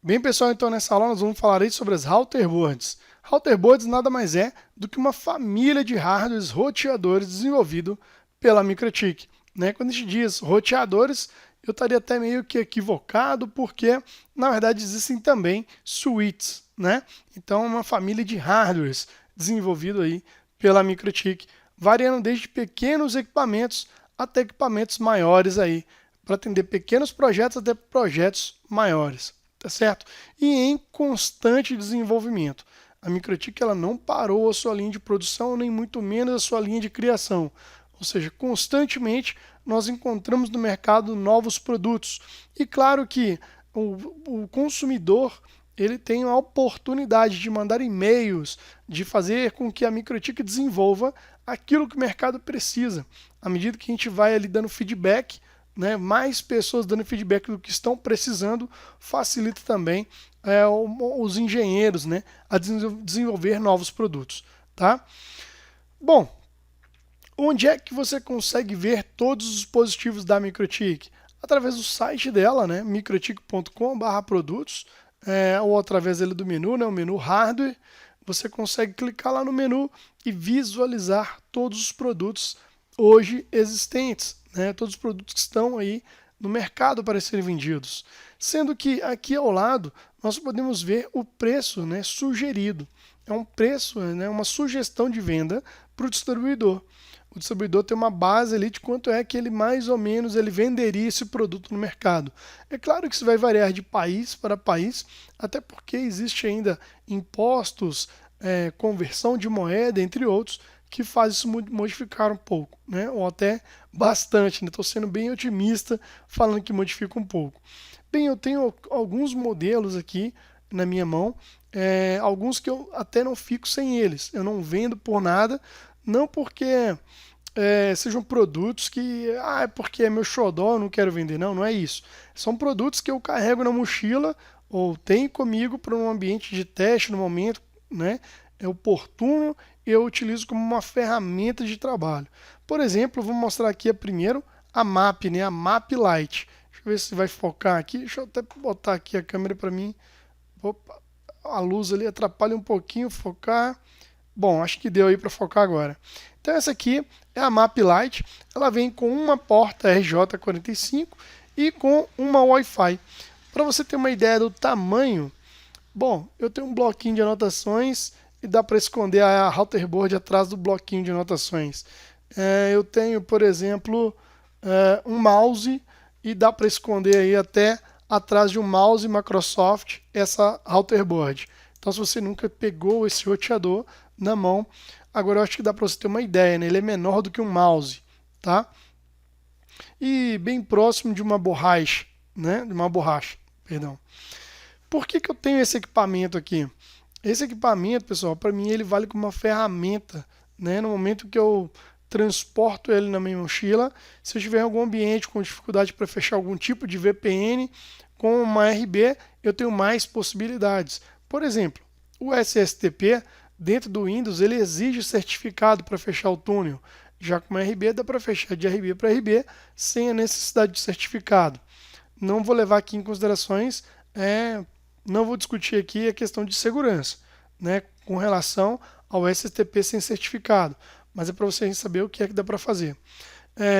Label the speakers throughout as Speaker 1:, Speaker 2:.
Speaker 1: Bem, pessoal, então nessa aula nós vamos falar aí sobre as router boards. Router boards nada mais é do que uma família de hardwares roteadores desenvolvido pela MikroTik. Quando a gente diz roteadores, eu estaria até meio que equivocado, porque na verdade existem também switches, Então é uma família de hardwares desenvolvido aí pela MikroTik, variando desde pequenos equipamentos até equipamentos maiores aí, para atender pequenos projetos até projetos maiores. Tá certo? E em constante desenvolvimento. A MikroTik ela não parou a sua linha de produção, nem muito menos a sua linha de criação. Ou seja, constantemente nós encontramos no mercado novos produtos. E claro que o consumidor ele tem a oportunidade de mandar e-mails, de fazer com que a MikroTik desenvolva aquilo que o mercado precisa. À medida que a gente vai ali dando feedback, mais pessoas dando feedback do que estão precisando, facilita também os engenheiros a desenvolver novos produtos. Tá? Bom, onde é que você consegue ver todos os dispositivos da MikroTik? Através do site dela, mikrotik.com/produtos, ou através do menu, o menu hardware. Você consegue clicar lá no menu e visualizar todos os produtos hoje existentes, todos os produtos que estão aí no mercado para serem vendidos. Sendo que aqui ao lado nós podemos ver o preço sugerido. É um preço, uma sugestão de venda para o distribuidor. O distribuidor tem uma base ali de quanto é que ele mais ou menos ele venderia esse produto no mercado. É claro que isso vai variar de país para país, até porque existe ainda impostos, conversão de moeda, entre outros, que faz isso modificar um pouco, ou até bastante. Estou sendo bem otimista falando que modifica um pouco. Bem, eu tenho alguns modelos aqui na minha mão, alguns que eu até não fico sem eles. Eu não vendo por nada, não porque sejam produtos que, é porque é meu xodó, eu não quero vender. Não, não é isso. São produtos que eu carrego na mochila ou tenho comigo para um ambiente de teste no momento, é oportuno e eu utilizo como uma ferramenta de trabalho. Por exemplo, eu vou mostrar aqui primeiro a MAP, a MAP Lite. Deixa eu ver se vai focar aqui. Deixa eu até botar aqui a câmera para mim. Opa, a luz ali atrapalha um pouquinho focar. Bom, acho que deu aí para focar agora. Então essa aqui é a MAP Lite. Ela vem com uma porta RJ45 e com uma Wi-Fi. Para você ter uma ideia do tamanho, bom, eu tenho um bloquinho de anotações e dá para esconder a router board atrás do bloquinho de anotações. Eu tenho, por exemplo, um mouse e dá para esconder aí até atrás de um mouse Microsoft essa router board. Então, se você nunca pegou esse roteador na mão, agora eu acho que dá para você ter uma ideia, ele é menor do que um mouse, tá? E bem próximo de uma borracha, perdão. Por que eu tenho esse equipamento aqui? Esse equipamento, pessoal, para mim ele vale como uma ferramenta, No momento que eu transporto ele na minha mochila, se eu tiver em algum ambiente com dificuldade para fechar algum tipo de VPN, com uma RB eu tenho mais possibilidades. Por exemplo, o SSTP dentro do Windows ele exige certificado para fechar o túnel. Já com uma RB dá para fechar de RB para RB sem a necessidade de certificado. Não vou levar aqui em considerações, não vou discutir aqui a questão de segurança, com relação ao SSTP sem certificado, mas é para vocês saber o que é que dá para fazer.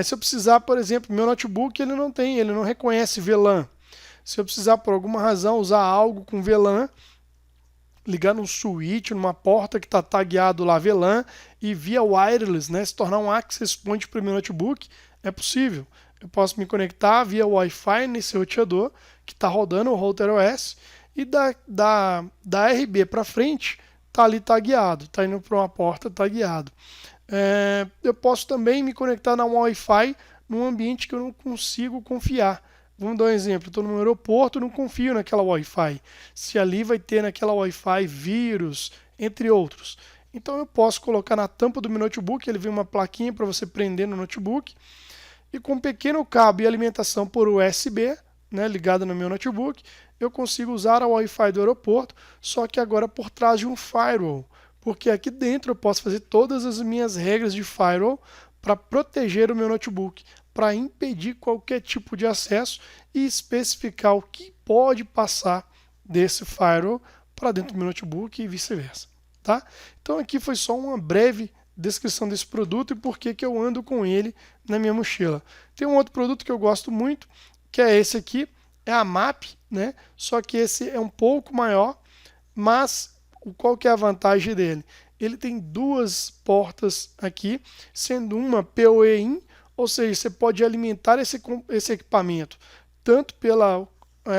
Speaker 1: Se eu precisar, por exemplo, meu notebook ele não reconhece VLAN. Se eu precisar por alguma razão usar algo com VLAN, ligar num switch, numa porta que está tagueado lá VLAN e via wireless, se tornar um access point para o meu notebook, é possível. Eu posso me conectar via Wi-Fi nesse roteador que está rodando o Router OS e da RB para frente está ali tagueado, está indo para uma porta tagueado. Eu posso também me conectar na Wi-Fi num ambiente que eu não consigo confiar. Vamos dar um exemplo, estou no aeroporto, não confio naquela Wi-Fi. Se ali vai ter naquela Wi-Fi vírus, entre outros. Então eu posso colocar na tampa do meu notebook, ele vem uma plaquinha para você prender no notebook. E com um pequeno cabo e alimentação por USB, ligado no meu notebook, eu consigo usar a Wi-Fi do aeroporto, só que agora por trás de um firewall. Porque aqui dentro eu posso fazer todas as minhas regras de firewall para proteger o meu notebook, para impedir qualquer tipo de acesso e especificar o que pode passar desse firewall para dentro do meu notebook e vice-versa, tá? Então aqui foi só uma breve descrição desse produto e por que eu ando com ele na minha mochila. Tem um outro produto que eu gosto muito, que é esse aqui, é a MAP, né? Só que esse é um pouco maior, mas qual que é a vantagem dele? Ele tem duas portas aqui, sendo uma PoE-in, ou seja, você pode alimentar esse equipamento tanto pela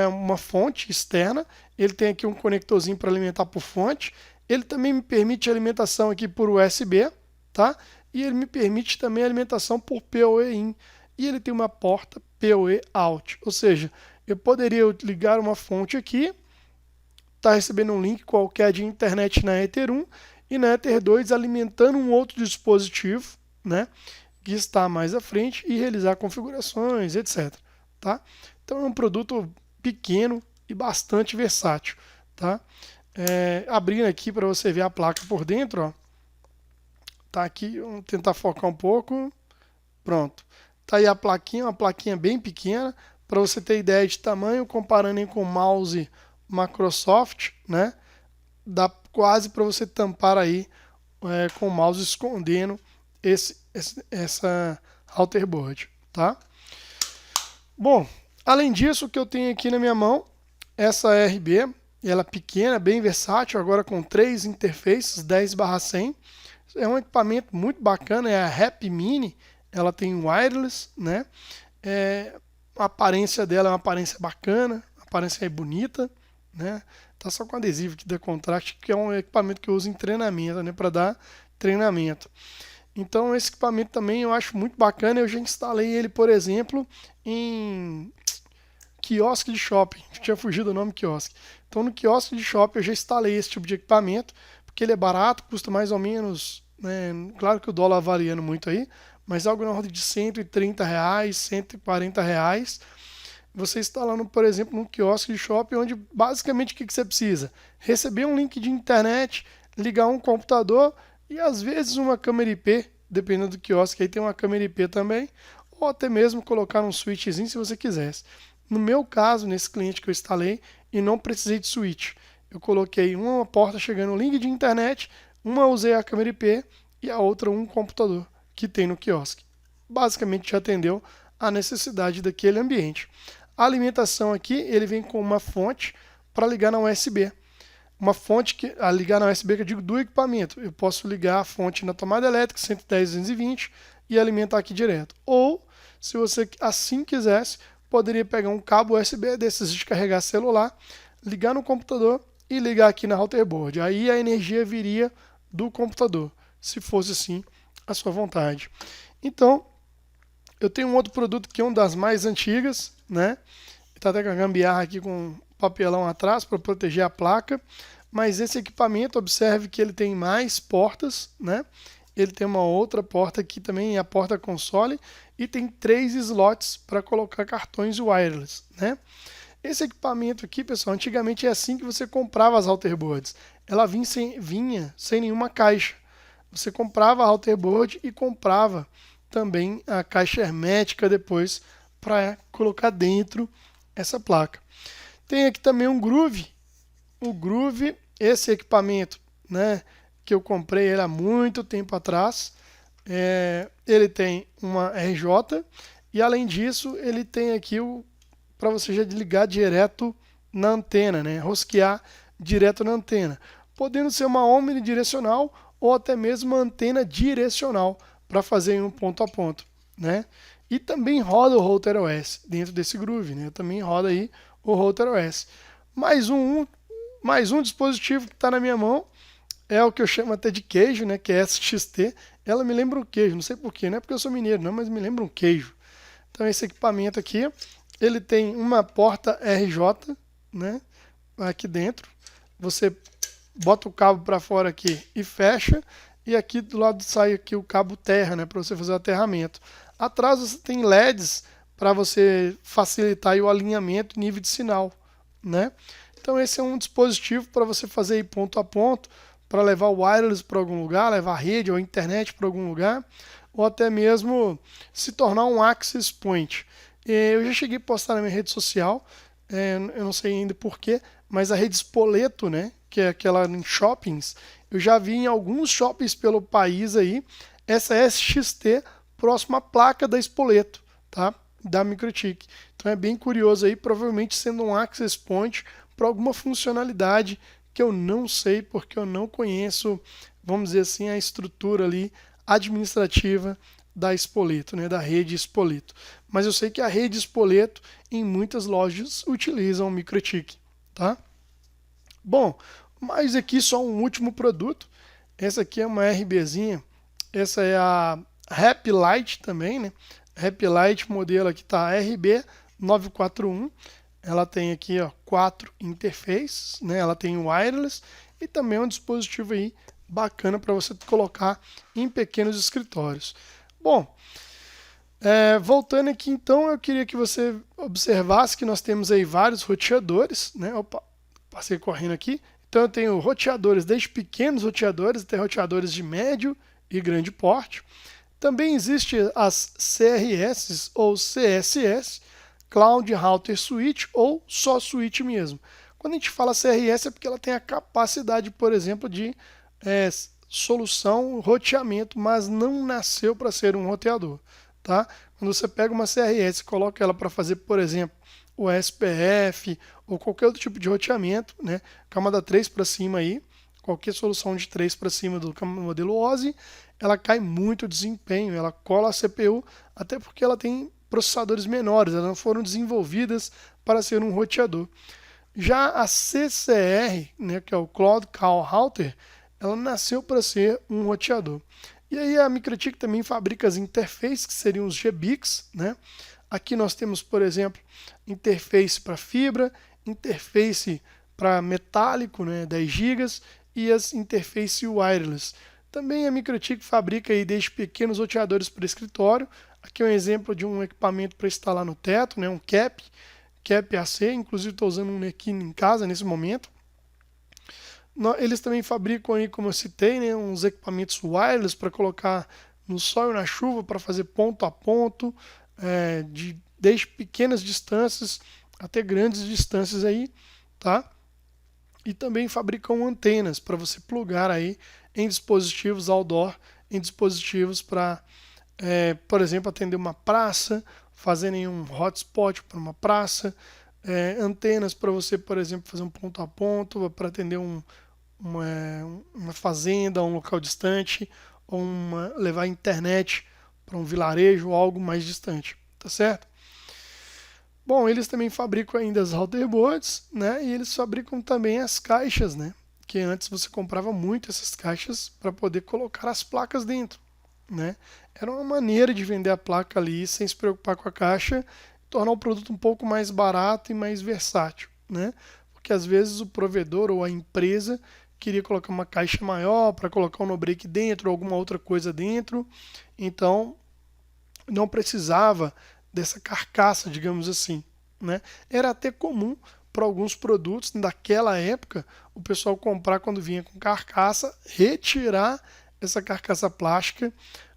Speaker 1: uma fonte externa, ele tem aqui um conectorzinho para alimentar por fonte, ele também me permite alimentação aqui por USB, tá? E ele me permite também alimentação por PoE-in, e ele tem uma porta PoE-out, ou seja, eu poderia ligar uma fonte aqui, está recebendo um link qualquer de internet na Ether 1 e na Ether 2 alimentando um outro dispositivo, né, que está mais à frente e realizar configurações, etc. Tá? Então é um produto pequeno e bastante versátil. Tá? Abrindo aqui para você ver a placa por dentro, ó. Tá aqui, vamos tentar focar um pouco. Pronto. Tá aí a plaquinha, uma plaquinha bem pequena, para você ter ideia de tamanho, comparando com o mouse Microsoft, né? Dá quase para você tampar aí com o mouse escondendo essa Routerboard, tá? Bom, além disso, o que eu tenho aqui na minha mão, essa RB, ela é pequena, bem versátil, agora com 3 interfaces 10/100. É um equipamento muito bacana, é a Rap Mini, ela tem wireless, né? A aparência dela é uma aparência bacana, a aparência é bonita, né? Tá só com adesivo aqui da Contract, que é um equipamento que eu uso em treinamento, né? Para dar treinamento. Então esse equipamento também eu acho muito bacana, eu já instalei ele, por exemplo, em quiosque de shopping, tinha fugido o nome quiosque. Então no quiosque de shopping eu já instalei esse tipo de equipamento, porque ele é barato, custa mais ou menos, né, claro que o dólar variando muito aí, mas algo na ordem de R$130, R$140. Você instalando, por exemplo, num quiosque de shopping, onde basicamente o que você precisa? Receber um link de internet, ligar um computador e às vezes uma câmera IP, dependendo do quiosque, aí tem uma câmera IP também, ou até mesmo colocar um switchzinho se você quisesse. No meu caso, nesse cliente que eu instalei, e não precisei de switch. Eu coloquei uma porta chegando um link de internet, uma usei a câmera IP e a outra um computador que tem no quiosque. Basicamente já atendeu a necessidade daquele ambiente. A alimentação aqui, ele vem com uma fonte para ligar na USB. Uma fonte a ligar na USB que eu digo do equipamento. Eu posso ligar a fonte na tomada elétrica 110/220 e alimentar aqui direto. Ou, se você assim quisesse, poderia pegar um cabo USB desses de carregar celular, ligar no computador e ligar aqui na Routerboard. Aí a energia viria do computador, se fosse assim a sua vontade. Então, eu tenho um outro produto que é uma das mais antigas, né? Está até com a gambiarra aqui com papelão atrás para proteger a placa, mas esse equipamento, observe que ele tem mais portas, né? Ele tem uma outra porta aqui também, a porta console, e tem 3 slots para colocar cartões wireless, né? Esse equipamento aqui, pessoal, antigamente é assim que você comprava as Routerboards. Ela vinha sem nenhuma caixa. Você comprava a Routerboard e comprava também a caixa hermética depois para colocar dentro essa placa. Tem aqui também um Groove. O Groove, esse equipamento, né, que eu comprei ele há muito tempo atrás, ele tem uma RJ e além disso ele tem aqui para você já ligar direto na antena, né, rosquear direto na antena, podendo ser uma omnidirecional ou até mesmo uma antena direcional para fazer em um ponto a ponto, né? E também roda o RouterOS dentro desse Groove, né? Também roda aí o RouterOS. Mais um dispositivo que está na minha mão é o que eu chamo até de queijo, né? Que é SXT. Ela me lembra um queijo, não sei porquê, não é porque eu sou mineiro, não, mas me lembra um queijo. Então esse equipamento aqui, ele tem uma porta RJ, né? Aqui dentro. Você bota o cabo para fora aqui e fecha. E aqui do lado sai aqui o cabo terra, né, para você fazer o aterramento. Atrás você tem LEDs para você facilitar aí o alinhamento e nível de sinal, né? Então esse é um dispositivo para você fazer aí ponto a ponto, para levar o wireless para algum lugar, levar a rede ou a internet para algum lugar, ou até mesmo se tornar um access point. Eu já cheguei a postar na minha rede social eu não sei ainda porquê, mas a rede Spoleto, né, que é aquela em shoppings, eu já vi em alguns shoppings pelo país aí, essa SXT próxima à placa da Spoleto, tá? Da MikroTik. Então é bem curioso aí, provavelmente sendo um access point para alguma funcionalidade que eu não sei, porque eu não conheço, vamos dizer assim, a estrutura ali administrativa da Spoleto, né, da rede Spoleto. Mas eu sei que a rede Spoleto em muitas lojas utilizam o MikroTik, tá? Bom, mas aqui só um último produto. Essa aqui é uma RBzinha. Essa é a Happy Light também, né? Happy Light modelo aqui tá RB941. Ela tem aqui, ó, 4 interfaces, né? Ela tem wireless e também um dispositivo aí bacana para você colocar em pequenos escritórios. Bom, voltando aqui então, eu queria que você observasse que nós temos aí vários roteadores, né? Opa, passei correndo aqui. Então eu tenho roteadores, desde pequenos roteadores até roteadores de médio e grande porte. Também existe as CRS ou CSS, Cloud Router Switch ou só switch mesmo. Quando a gente fala CRS é porque ela tem a capacidade, por exemplo, de solução, roteamento, mas não nasceu para ser um roteador. Tá? Quando você pega uma CRS e coloca ela para fazer, por exemplo, o SPF ou qualquer outro tipo de roteamento, né? Camada 3 para cima aí, qualquer solução de 3 para cima do modelo OSI, ela cai muito desempenho, ela cola a CPU, até porque ela tem processadores menores, elas não foram desenvolvidas para ser um roteador. Já a CCR, né, que é o Cloud Call Router, ela nasceu para ser um roteador. E aí a MikroTik também fabrica as interfaces, que seriam os GBICs, né? Aqui nós temos, por exemplo, interface para fibra, interface para metálico, né, 10 GB, e as interface wireless. Também a MikroTik fabrica aí desde pequenos roteadores para escritório. Aqui é um exemplo de um equipamento para instalar no teto, né, um cap AC, inclusive estou usando um aqui em casa nesse momento. Eles também fabricam aí, como eu citei, né, uns equipamentos wireless para colocar no sol e na chuva para fazer ponto a ponto, desde pequenas distâncias até grandes distâncias aí, tá? E também fabricam antenas para você plugar aí em dispositivos outdoor, em dispositivos para, por exemplo, atender uma praça, fazerem um hotspot para uma praça, antenas para você, por exemplo, fazer um ponto a ponto, para atender uma fazenda, um local distante, ou levar internet para um vilarejo ou algo mais distante, tá certo? Bom, eles também fabricam ainda as routerboards, né? E eles fabricam também as caixas, né? Que antes você comprava muito essas caixas para poder colocar as placas dentro, né? Era uma maneira de vender a placa ali sem se preocupar com a caixa, tornar o produto um pouco mais barato e mais versátil, né? Porque às vezes o provedor ou a empresa queria colocar uma caixa maior para colocar um no-break dentro ou alguma outra coisa dentro, então não precisava dessa carcaça, digamos assim, né? Era até comum para alguns produtos daquela época o pessoal comprar quando vinha com carcaça, retirar essa carcaça plástica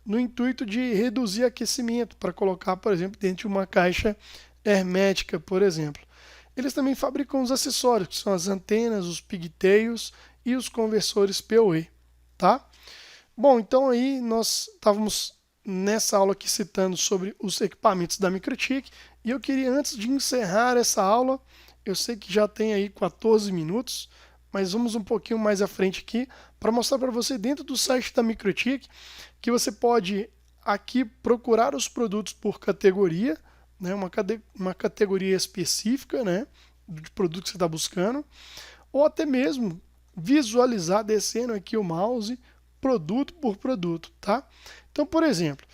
Speaker 1: no intuito de reduzir aquecimento para colocar, por exemplo, dentro de uma caixa hermética, por exemplo. Eles também fabricam os acessórios, que são as antenas, os pigtails e os conversores PoE, tá? Bom, então aí nós estávamos nessa aula aqui citando sobre os equipamentos da MikroTik e eu queria, antes de encerrar essa aula, eu sei que já tem aí 14 minutos, mas vamos um pouquinho mais à frente aqui para mostrar para você dentro do site da MikroTik que você pode aqui procurar os produtos por categoria, né, uma categoria específica, né, de produto que você está buscando, ou até mesmo visualizar descendo aqui o mouse produto por produto, tá? Então, por exemplo,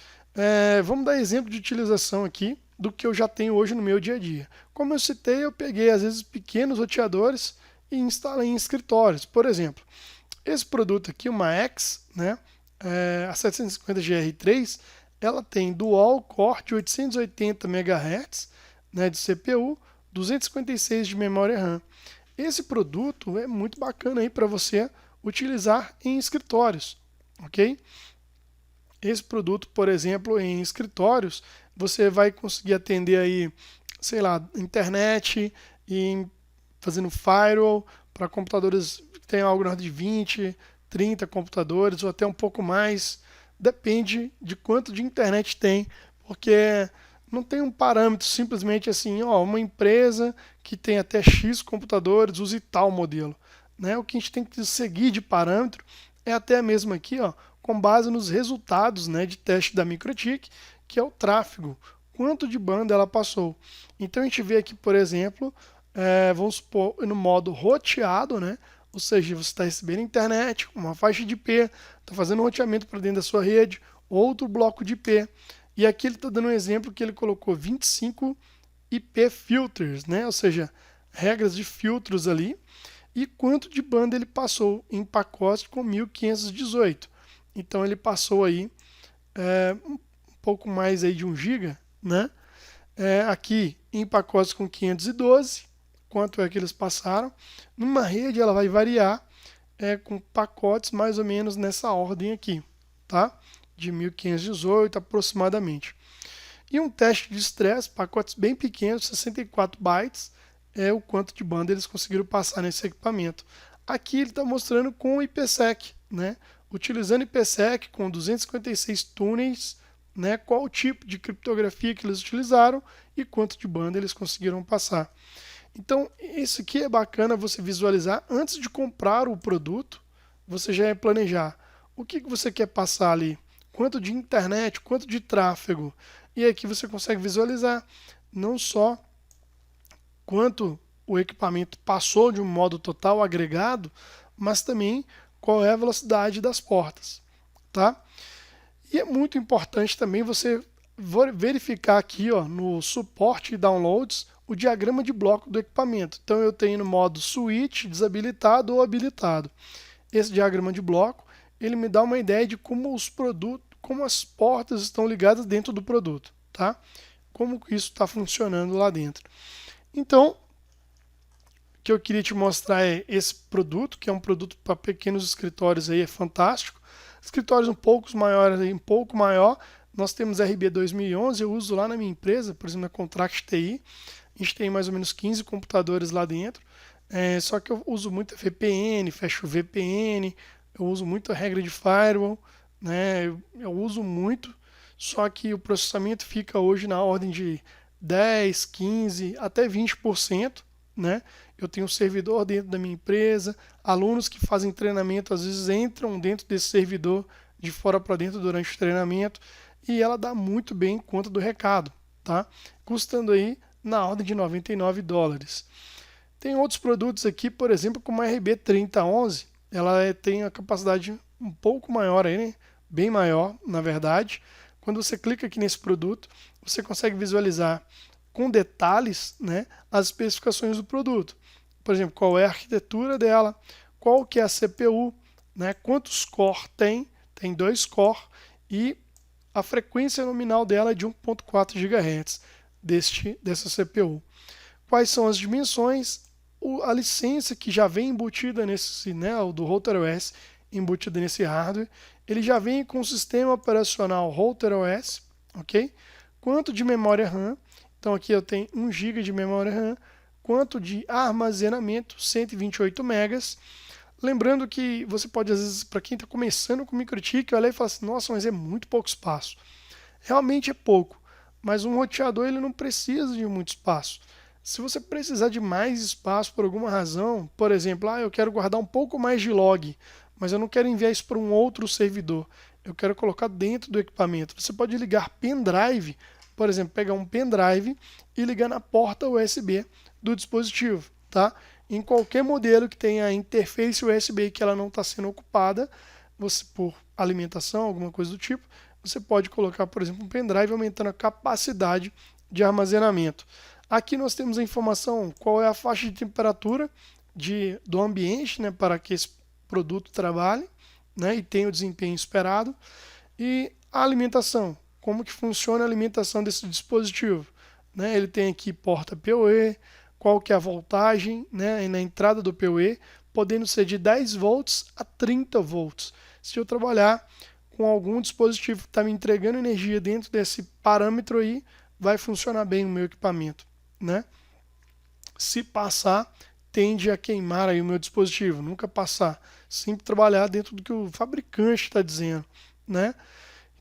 Speaker 1: vamos dar exemplo de utilização aqui do que eu já tenho hoje no meu dia a dia. Como eu citei, eu peguei às vezes pequenos roteadores e instalei em escritórios. Por exemplo, esse produto aqui, uma X, né, a 750GR3, ela tem dual core de 880 MHz, né, de CPU, 256 de memória RAM. Esse produto é muito bacana aí para você utilizar em escritórios, ok? Esse produto, por exemplo, em escritórios, você vai conseguir atender aí, sei lá, internet, e fazendo firewall para computadores que tem algo na ordem de 20, 30 computadores ou até um pouco mais. Depende de quanto de internet tem, porque não tem um parâmetro simplesmente assim, ó, uma empresa que tem até X computadores use tal modelo. Né? O que a gente tem que seguir de parâmetro é até mesmo aqui, ó, com base nos resultados, né, de teste da MikroTik, que é o tráfego, quanto de banda ela passou. Então a gente vê aqui, por exemplo, vamos supor, no modo roteado, né? Ou seja, você está recebendo internet, uma faixa de IP, está fazendo um roteamento para dentro da sua rede, outro bloco de IP. E aqui ele está dando um exemplo que ele colocou 25 IP filters, né? Ou seja, regras de filtros ali, e quanto de banda ele passou em pacote com 1518. Então ele passou aí um pouco mais aí de 1 GB, né? Aqui em pacotes com 512, quanto é que eles passaram. Numa rede ela vai variar com pacotes mais ou menos nessa ordem aqui, tá? De 1518 aproximadamente. E um teste de estresse, pacotes bem pequenos, 64 bytes, é o quanto de banda eles conseguiram passar nesse equipamento. Aqui ele está mostrando com o IPsec, né? Utilizando IPsec com 256 túneis, né? Qual o tipo de criptografia que eles utilizaram e quanto de banda eles conseguiram passar. Então, isso aqui é bacana você visualizar antes de comprar o produto, você já é planejar o que você quer passar ali, quanto de internet, quanto de tráfego. E aqui você consegue visualizar não só quanto o equipamento passou de um modo total agregado, mas também qual é a velocidade das portas, tá? E é muito importante também você verificar aqui, ó, no suporte e downloads o diagrama de bloco do equipamento. Então eu tenho no modo switch desabilitado ou habilitado. Esse diagrama de bloco ele me dá uma ideia de como os produtos, como as portas estão ligadas dentro do produto, tá? Como isso está funcionando lá dentro. Então, o que eu queria te mostrar é esse produto, que é um produto para pequenos escritórios aí, é fantástico. Escritórios um pouco maiores, aí, um pouco maior, nós temos RB 2011, eu uso lá na minha empresa, por exemplo, na Contract TI. A gente tem mais ou menos 15 computadores lá dentro. Só que eu uso muito VPN, fecho VPN, eu uso muito a regra de firewall, né? Eu uso muito, só que o processamento fica hoje na ordem de 10, 15, até 20%, né? Eu tenho um servidor dentro da minha empresa, alunos que fazem treinamento às vezes entram dentro desse servidor de fora para dentro durante o treinamento e ela dá muito bem conta do recado, tá? Custando aí na ordem de $99. Tem outros produtos aqui, por exemplo, como a RB 3011, ela tem a capacidade um pouco maior aí, né? Bem maior, na verdade. Quando você clica aqui nesse produto, você consegue visualizar com detalhes, né, as especificações do produto. Por exemplo, qual é a arquitetura dela, qual que é a CPU, né, quantos core tem 2 core, e a frequência nominal dela é de 1.4 GHz dessa CPU. Quais são as dimensões, a licença que já vem embutida nesse, né, o do RouterOS embutida nesse hardware, ele já vem com o sistema operacional RouterOS, ok? Quanto de memória RAM, então aqui eu tenho 1 GB de memória RAM, quanto de armazenamento, 128 megas. Lembrando que você pode, às vezes, para quem está começando com MikroTik, olhar e falar assim, nossa, mas é muito pouco espaço. Realmente é pouco, mas um roteador ele não precisa de muito espaço. Se você precisar de mais espaço por alguma razão, por exemplo, eu quero guardar um pouco mais de log, mas eu não quero enviar isso para um outro servidor, eu quero colocar dentro do equipamento. Você pode ligar pendrive, por exemplo, pegar um pendrive e ligar na porta USB do dispositivo, tá? Em qualquer modelo que tenha interface USB que ela não está sendo ocupada, você por alimentação, alguma coisa do tipo, você pode colocar, por exemplo, um pendrive aumentando a capacidade de armazenamento. Aqui nós temos a informação qual é a faixa de temperatura do ambiente, né, para que esse produto trabalhe, né, e tenha o desempenho esperado. E a alimentação, como que funciona a alimentação desse dispositivo. Né? Ele tem aqui porta PoE, qual que é a voltagem, né, na entrada do PoE, podendo ser de 10 volts a 30 volts. Se eu trabalhar com algum dispositivo que está me entregando energia dentro desse parâmetro aí, vai funcionar bem o meu equipamento. Né? Se passar, tende a queimar aí o meu dispositivo, nunca passar. Sempre trabalhar dentro do que o fabricante está dizendo, né?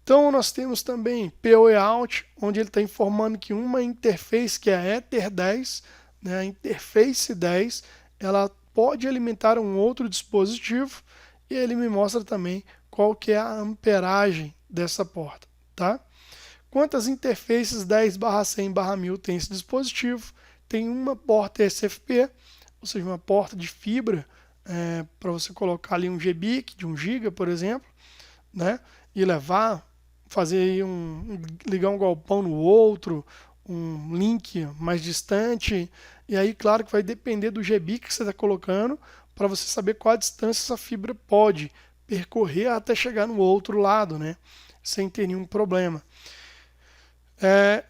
Speaker 1: Então nós temos também PoE Out, onde ele está informando que uma interface, que é a Ether 10, né, a interface 10, ela pode alimentar um outro dispositivo, e ele me mostra também qual que é a amperagem dessa porta, tá? Quantas interfaces 10/100/1000 tem esse dispositivo? Tem uma porta SFP, ou seja, uma porta de fibra, para você colocar ali um GBIC de 1 GB, por exemplo, né? E levar, fazer aí ligar um galpão no outro, um link mais distante. E aí, claro que vai depender do GBIC que você está colocando, para você saber qual a distância essa fibra pode percorrer até chegar no outro lado, né? Sem ter nenhum problema.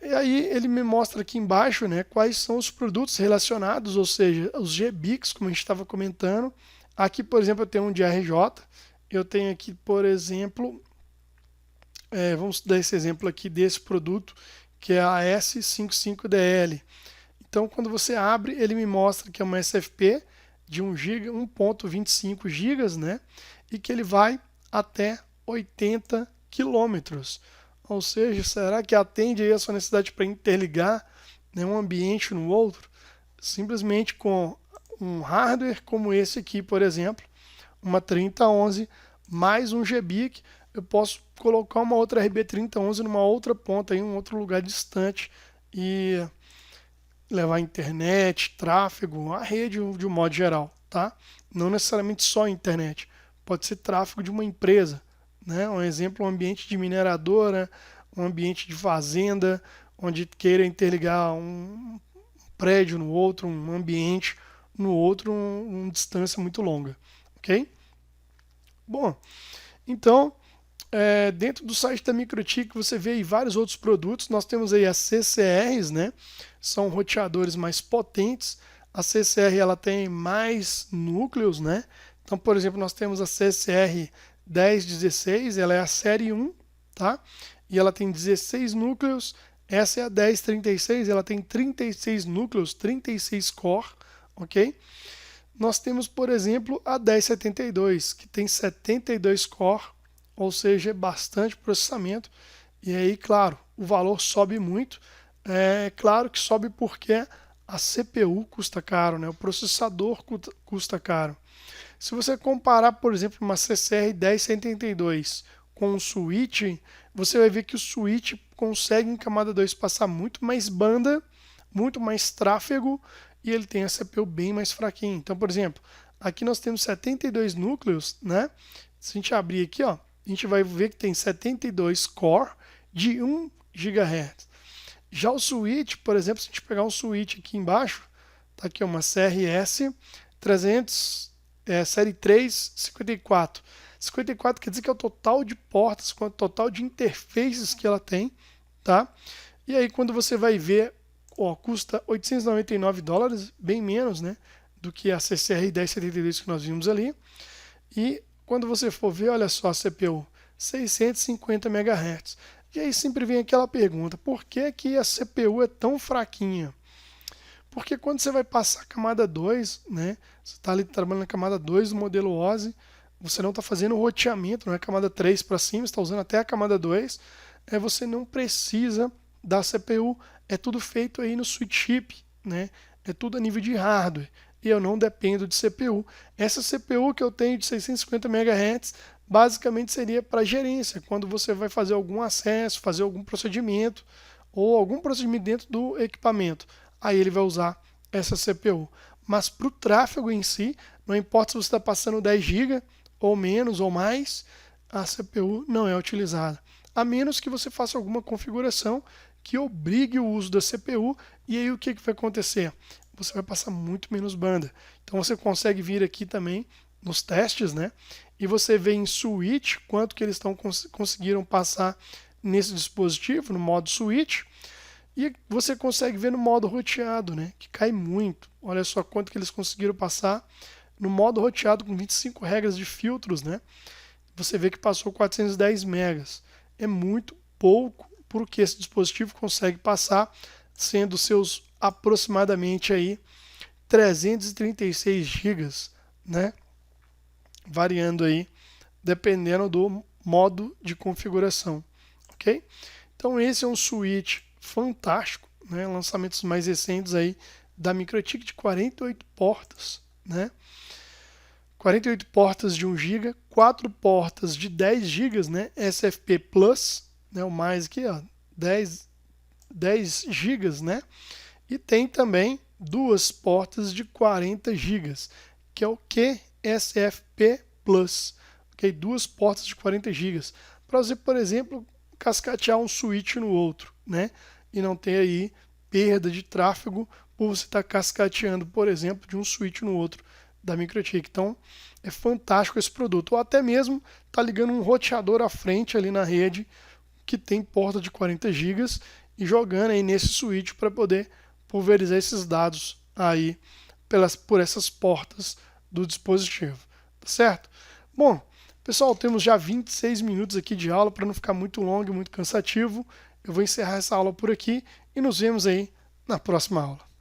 Speaker 1: E aí ele me mostra aqui embaixo, né, quais são os produtos relacionados, ou seja, os GBICs, como a gente estava comentando. Aqui, por exemplo, eu tenho um de RJ, eu tenho aqui, por exemplo, vamos dar esse exemplo aqui desse produto, que é a S55DL. Então, quando você abre, ele me mostra que é uma SFP de 1 GB, 1.25 GB, né, e que ele vai até 80 quilômetros. Ou seja, será que atende aí a sua necessidade para interligar, né, um ambiente no outro? Simplesmente com um hardware como esse aqui, por exemplo, uma 3011 mais um GBIC, eu posso colocar uma outra RB3011 numa outra ponta, em um outro lugar distante, e levar internet, tráfego, a rede de um modo geral, tá? Não necessariamente só a internet, pode ser tráfego de uma empresa, né? Um exemplo, um ambiente de mineradora, um ambiente de fazenda, onde queira interligar um prédio no outro, um ambiente no outro, uma distância muito longa, ok? Bom, então, dentro do site da MikroTik você vê aí vários outros produtos. Nós temos aí as CCRs, né? São roteadores mais potentes. A CCR ela tem mais núcleos, né? Então, por exemplo, nós temos a CCR 1016, ela é a série 1, tá? E ela tem 16 núcleos. Essa é a 1036, ela tem 36 núcleos, 36 core, ok? Nós temos, por exemplo, a 1072, que tem 72 core, ou seja, bastante processamento. E aí, claro, o valor sobe muito. É claro que sobe porque a CPU custa caro, né? O processador custa caro. Se você comparar, por exemplo, uma CCR 1072 com um switch, você vai ver que o switch consegue em camada 2 passar muito mais banda, muito mais tráfego, e ele tem a CPU bem mais fraquinha. Então, por exemplo, aqui nós temos 72 núcleos, né? Se a gente abrir aqui, ó, a gente vai ver que tem 72 core de 1 GHz. Já o switch, por exemplo, se a gente pegar um switch aqui embaixo, tá aqui uma CRS 300, série 354. 54 quer dizer que é o total de portas, o total de interfaces que ela tem, tá? E aí quando você vai ver, ó, custa $899, bem menos, né, do que a CCR 1072 que nós vimos ali. E quando você for ver, olha só a CPU, 650 MHz. E aí sempre vem aquela pergunta, por que que a CPU é tão fraquinha? Porque quando você vai passar a camada 2, né, você está ali trabalhando na camada 2 do modelo OSI, você não está fazendo roteamento, não é camada 3 para cima, está usando até a camada 2, você não precisa da CPU, é tudo feito aí no switch chip, né, é tudo a nível de hardware, e eu não dependo de CPU. Essa CPU que eu tenho de 650 MHz, basicamente seria para gerência, quando você vai fazer algum acesso, fazer algum procedimento, ou algum procedimento dentro do equipamento. Aí ele vai usar essa CPU. Mas para o tráfego em si, não importa se você está passando 10 GB, ou menos, ou mais, a CPU não é utilizada. A menos que você faça alguma configuração que obrigue o uso da CPU, e aí o que vai acontecer? Você vai passar muito menos banda. Então você consegue vir aqui também nos testes, né? E você vê em switch quanto que eles conseguiram passar nesse dispositivo, no modo switch. E você consegue ver no modo roteado, né, que cai muito. Olha só quanto que eles conseguiram passar no modo roteado com 25 regras de filtros, né? Você vê que passou 410 megas. É muito pouco porque esse dispositivo consegue passar, sendo seus aproximadamente aí 336 GB, né? Variando aí, dependendo do modo de configuração, ok? Então esse é um switch fantástico, né? Lançamentos mais recentes aí da MikroTik de 48 portas, né? 48 portas de 1 GB, 4 portas de 10 GB, né? SFP Plus, né? O mais aqui, ó, 10 GB, né? E tem também 2 portas de 40 GB, que é o QSFP Plus, ok? 2 portas de 40 GB, para você, por exemplo, cascatear um switch no outro, né? E não ter aí perda de tráfego por você estar cascateando, por exemplo, de um switch no outro da MikroTik. Então, é fantástico esse produto. Ou até mesmo tá ligando um roteador à frente ali na rede que tem porta de 40 GB e jogando aí nesse switch para poder pulverizar esses dados aí por essas portas do dispositivo, tá certo? Bom, pessoal, temos já 26 minutos aqui de aula, para não ficar muito longo e muito cansativo. Eu vou encerrar essa aula por aqui e nos vemos aí na próxima aula.